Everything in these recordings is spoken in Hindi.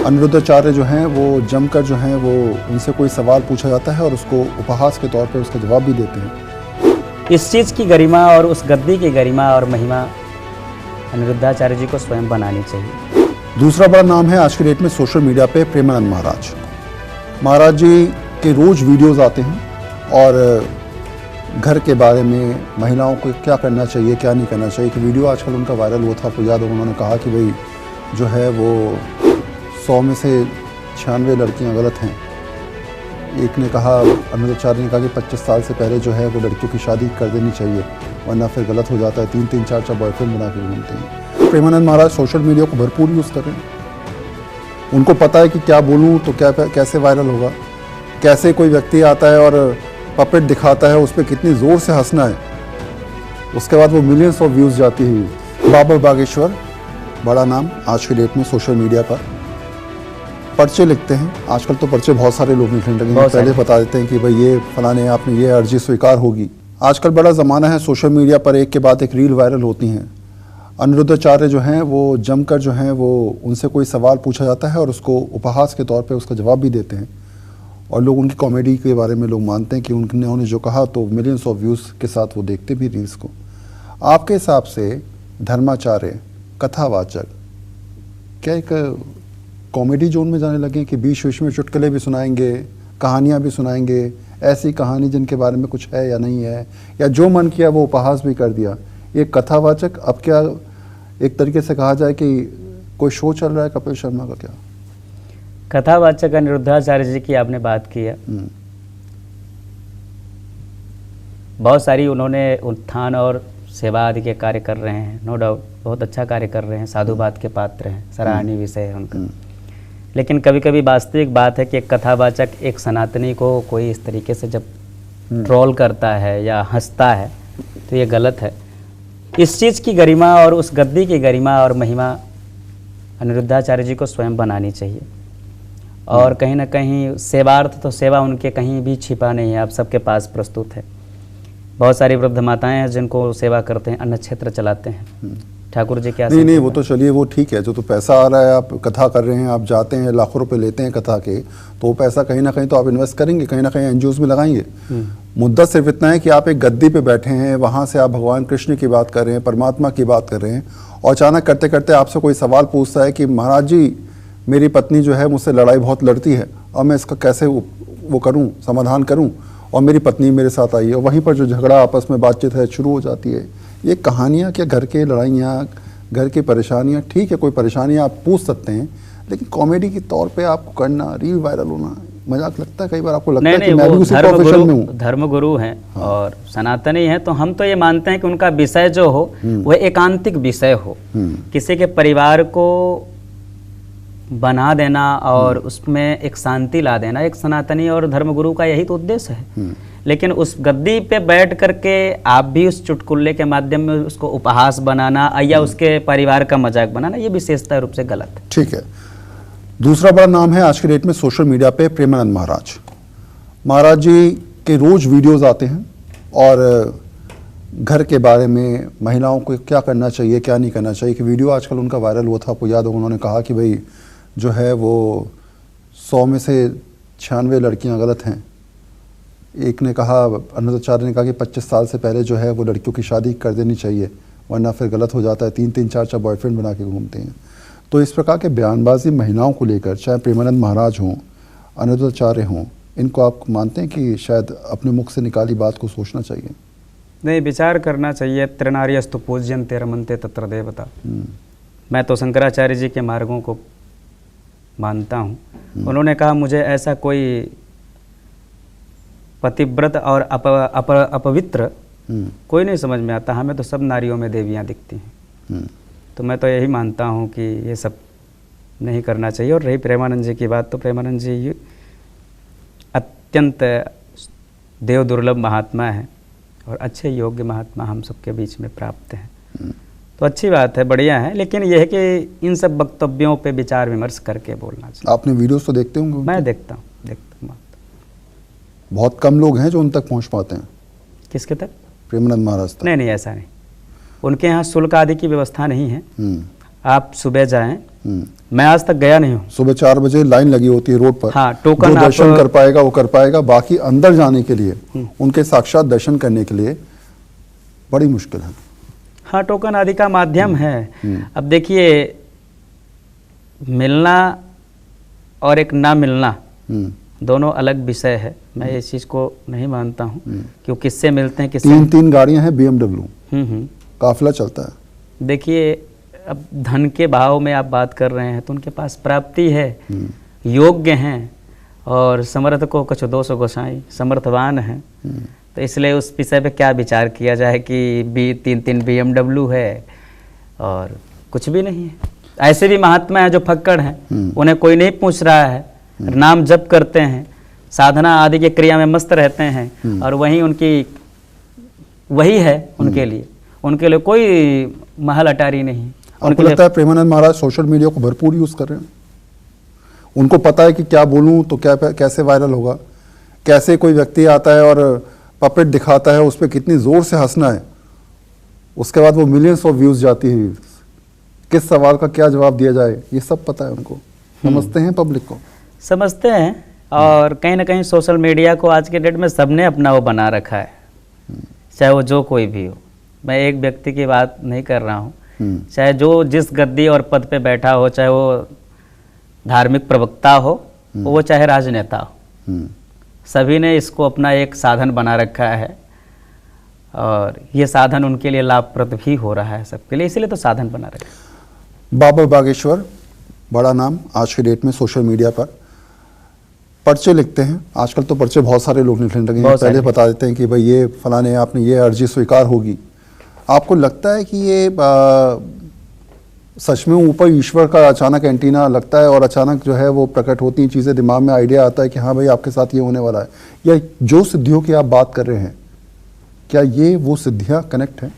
अनिरुद्धाचार्य जो हैं वो जमकर जो हैं वो उनसे कोई सवाल पूछा जाता है और उसको उपहास के तौर पे उसका जवाब भी देते हैं। इस चीज़ की गरिमा और उस गद्दी की गरिमा और महिमा अनिरुद्धाचार्य जी को स्वयं बनानी चाहिए। दूसरा बड़ा नाम है आज के डेट में सोशल मीडिया पे प्रेमानंद महाराज। महाराज जी के रोज़ वीडियोज़ आते हैं और घर के बारे में, महिलाओं को क्या करना चाहिए क्या नहीं करना चाहिए। कि वीडियो आजकल उनका वायरल हुआ था, आपको याद होगा, उन्होंने कहा कि भाई जो है वो 100 में से 96 लड़कियां गलत हैं। एक ने कहा, अनिरुद्धाचार्य ने कहा कि 25 साल से पहले जो है वो लड़कियों की शादी कर देनी चाहिए वरना फिर गलत हो जाता है। 3-3, 4-4 बॉयफ्रेंड बना के घूमते हैं। प्रेमानंद महाराज सोशल मीडिया को भरपूर यूज़ कर रहे हैं। उनको पता है कि क्या बोलूँ तो क्या कैसे वायरल होगा, कैसे कोई व्यक्ति आता है और पपेट दिखाता है, उस पर कितनी ज़ोर से हंसना है, उसके बाद वो मिलियंस ऑफ व्यूज़ जाती है। बाबा बागेश्वर बड़ा नाम आज के डेट में सोशल मीडिया पर पर्चे लिखते हैं। आजकल तो पर्चे बहुत सारे लोग लिखने लगे हैं। पहले बता देते हैं कि भाई ये फलाने आपने ये अर्जी स्वीकार होगी। आजकल बड़ा ज़माना है, सोशल मीडिया पर एक के बाद एक रील वायरल होती हैं। अनिरुद्धाचार्य जो हैं वो जमकर जो हैं वो उनसे कोई सवाल पूछा जाता है और उसको उपहास के तौर पे उसका जवाब भी देते हैं और लोग उनकी कॉमेडी के बारे में लोग मानते हैं कि उन्होंने जो कहा तो मिलियंस ऑफ व्यूज़ के साथ वो देखते भी रील्स को। आपके हिसाब से धर्माचार्य, कथावाचक क्या एक कॉमेडी जोन में जाने लगे कि बीच बीच में चुटकुले भी सुनाएंगे, कहानियाँ भी सुनाएंगे, ऐसी कहानी जिनके बारे में कुछ है या नहीं है, या जो मन किया वो उपहास भी कर दिया। ये कथावाचक अब क्या एक तरीके से कहा जाए कि कोई शो चल रहा है कपिल शर्मा का क्या? कथावाचक अनिरुद्धाचार्य जी की आपने बात की है, बहुत सारी उन्होंने उत्थान और सेवा आदि के कार्य कर रहे हैं, नो डाउट बहुत अच्छा कार्य कर रहे हैं, साधुवाद के पात्र हैं, सराहनीय विषय है उनका। लेकिन कभी कभी वास्तविक बात है कि एक कथावाचक एक सनातनी को कोई इस तरीके से जब ट्रोल करता है या हंसता है तो ये गलत है। इस चीज़ की गरिमा और उस गद्दी की गरिमा और महिमा अनिरुद्धाचार्य जी को स्वयं बनानी चाहिए। और कहीं ना कहीं सेवार्थ तो सेवा उनके कहीं भी छिपा नहीं है, आप सबके पास प्रस्तुत है। बहुत सारी वृद्ध माताएं हैं जिनको सेवा करते हैं, अन्न क्षेत्र चलाते हैं। ठाकुर जी क्या? नहीं वो तो चलिए वो ठीक है, जो तो पैसा आ रहा है, आप कथा कर रहे हैं, आप जाते हैं लाखों रुपए लेते हैं कथा के, तो वो पैसा कहीं ना कहीं तो आप इन्वेस्ट करेंगे, कहीं ना कहीं एनजीओज में लगाएंगे। मुद्दा सिर्फ इतना है कि आप एक गद्दी पे बैठे हैं, वहाँ से आप भगवान कृष्ण की बात कर रहे हैं, परमात्मा की बात कर रहे हैं और अचानक करते करते आपसे कोई सवाल पूछता है कि महाराज जी मेरी पत्नी जो है मुझसे लड़ाई बहुत लड़ती है और मैं इसका कैसे वो करूं, समाधान करूं, और मेरी पत्नी मेरे साथ आई है। और वहीं पर जो झगड़ा आपस में बातचीत है शुरू हो जाती है। ये कहानियाँ क्या, घर के लड़ाइयाँ, घर की परेशानियाँ, ठीक है कोई परेशानियाँ आप पूछ सकते हैं, लेकिन कॉमेडी के तौर पे आपको करना, रील वायरल होना मजाक लगता है कई बार? आपको लगता है कि मैं भी उसी प्रोफेशन में हूँ? धर्मगुरु हैं और सनातनी हैं, तो हम तो ये मानते हैं कि उनका विषय जो हो वह एकांतिक विषय हो, किसी के परिवार को बना देना और उसमें एक शांति ला देना, एक सनातनी और धर्मगुरु का यही तो उद्देश्य है। लेकिन उस गद्दी पे बैठ करके आप भी उस चुटकुले के माध्यम में उसको उपहास बनाना या उसके परिवार का मजाक बनाना, ये विशेषता रूप से गलत है। ठीक है। दूसरा बड़ा नाम है आज के डेट में सोशल मीडिया पे प्रेमानंद महाराज। महाराज जी के रोज़ वीडियोस आते हैं और घर के बारे में, महिलाओं को क्या करना चाहिए क्या नहीं करना चाहिए। कि वीडियो आजकल उनका वायरल हुआ था, आपको याद होगा, उन्होंने कहा कि भाई जो है वो 100 में से 96 लड़कियां गलत हैं। एक ने कहा, अनिरुद्धाचार्य ने कहा कि 25 साल से पहले जो है वो लड़कियों की शादी कर देनी चाहिए वरना फिर गलत हो जाता है। 3-3, 4-4 बॉयफ्रेंड बना के घूमते हैं। तो इस प्रकार के बयानबाजी महिलाओं को लेकर, चाहे प्रेमानंद महाराज हों, अनिरुद्धाचार्य हों, इनको आप मानते हैं कि शायद अपने मुख से निकाली बात को सोचना चाहिए? नहीं, विचार करना चाहिए। त्रिनार्यस्तु पूज्यन्ते रमन्ते तत्र देवता। मैं तो शंकराचार्य जी के मार्गों को मानता हूँ। उन्होंने कहा मुझे ऐसा कोई पतिव्रत और अपवित्र कोई नहीं समझ में आता, हमें तो सब नारियों में देवियाँ दिखती हैं। तो मैं तो यही मानता हूँ कि ये सब नहीं करना चाहिए। और रही प्रेमानंद जी की बात, तो प्रेमानंद जी अत्यंत देव दुर्लभ महात्मा है और अच्छे योग्य महात्मा हम सबके बीच में प्राप्त हैं। तो अच्छी बात है, बढ़िया है। लेकिन यह है कि इन सब वक्तव्यों पे विचार विमर्श करके बोलना चाहिए। आपने वीडियोस तो देखते होंगे? मैं देखता हूँ। बहुत कम लोग हैं जो उन तक पहुँच पाते हैं। किसके तक? प्रेमानंद महाराज तक? नहीं, ऐसा नहीं। उनके यहाँ शुल्क आदि की व्यवस्था नहीं है। आप सुबह जाएं, मैं आज तक गया नहीं हूँ। सुबह 4 बजे लाइन लगी होती है रोड पर। हाँ, टोकन जो दर्शन आप- कर पाएगा वो कर पाएगा, बाकी अंदर जाने के लिए, उनके साक्षात दर्शन करने के लिए बड़ी मुश्किल है। हाँ, टोकन आदि का माध्यम है। अब देखिए, मिलना और एक ना मिलना दोनों अलग विषय है। मैं इस चीज़ को नहीं मानता हूँ कि वो किससे मिलते हैं, किससे। 3 गाड़ियां हैं BMW, हम्म। काफिला चलता है। देखिए, अब धन के भाव में आप बात कर रहे हैं तो उनके पास प्राप्ति है, योग्य हैं, और समर्थ को कुछ 200 गोसाई समर्थवान हैं। तो इसलिए उस विषय पे क्या विचार किया जाए कि 3 BMW है और कुछ भी नहीं है। ऐसे भी महात्मा हैं जो फक्कड़ हैं, उन्हें कोई नहीं पूछ रहा है, नाम जप करते हैं, साधना आदि के क्रिया में मस्त रहते हैं, और वही है उनके लिए कोई महल अटारी नहीं। आपको लगता है प्रेमानंद महाराज सोशल मीडिया को भरपूर यूज कर रहे हैं? उनको पता है कि क्या बोलूं तो क्या कैसे वायरल होगा, कैसे कोई व्यक्ति आता है और पपेट दिखाता है, उस पर कितनी जोर से हंसना है, उसके बाद वो मिलियंस ऑफ व्यूज जाती है, किस सवाल का क्या जवाब दिया जाए, ये सब पता है उनको। समझते हैं, पब्लिक को समझते हैं। और कहीं ना कहीं सोशल मीडिया को आज के डेट में सबने अपना वो बना रखा है, चाहे वो जो कोई भी हो। मैं एक व्यक्ति की बात नहीं कर रहा हूँ, चाहे जो जिस गद्दी और पद पे बैठा हो, चाहे वो धार्मिक प्रवक्ता हो, वो चाहे राजनेता हो, सभी ने इसको अपना एक साधन बना रखा है, और ये साधन उनके लिए लाभप्रद भी हो रहा है सबके लिए, इसलिए तो साधन बना रखा है। बाबा बागेश्वर, बड़ा नाम आज के डेट में सोशल मीडिया पर। पर्चे लिखते हैं आजकल, तो पर्चे बहुत सारे लोग लिखने लगे हैं। पहले बता देते हैं कि भाई ये फलाने आपने ये अर्जी स्वीकार होगी। आपको लगता है कि ये सच में ऊपर ईश्वर का अचानक एंटीना लगता है और अचानक जो है वो प्रकट होती हैं चीज़ें, दिमाग में आइडिया आता है कि हाँ भाई आपके साथ ये होने वाला है, या जो सिद्धियों की आप बात कर रहे हैं, क्या ये वो सिद्धियाँ कनेक्ट हैं?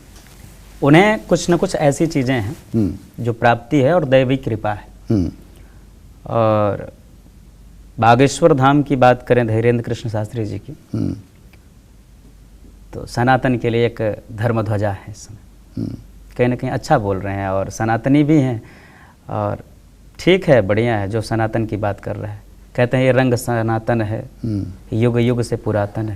उन्हें कुछ न कुछ ऐसी चीज़ें हैं जो प्राप्ति है और दैवी कृपा है। और बागेश्वर धाम की बात करें धैर्येंद्र कृष्ण शास्त्री जी की, तो सनातन के लिए एक धर्म ध्वजा है इस समय। कहीं ना कहीं अच्छा बोल रहे हैं और सनातनी भी हैं, और ठीक है, बढ़िया है जो सनातन की बात कर रहा है। कहते हैं ये रंग सनातन है, युग युग से पुरातन है।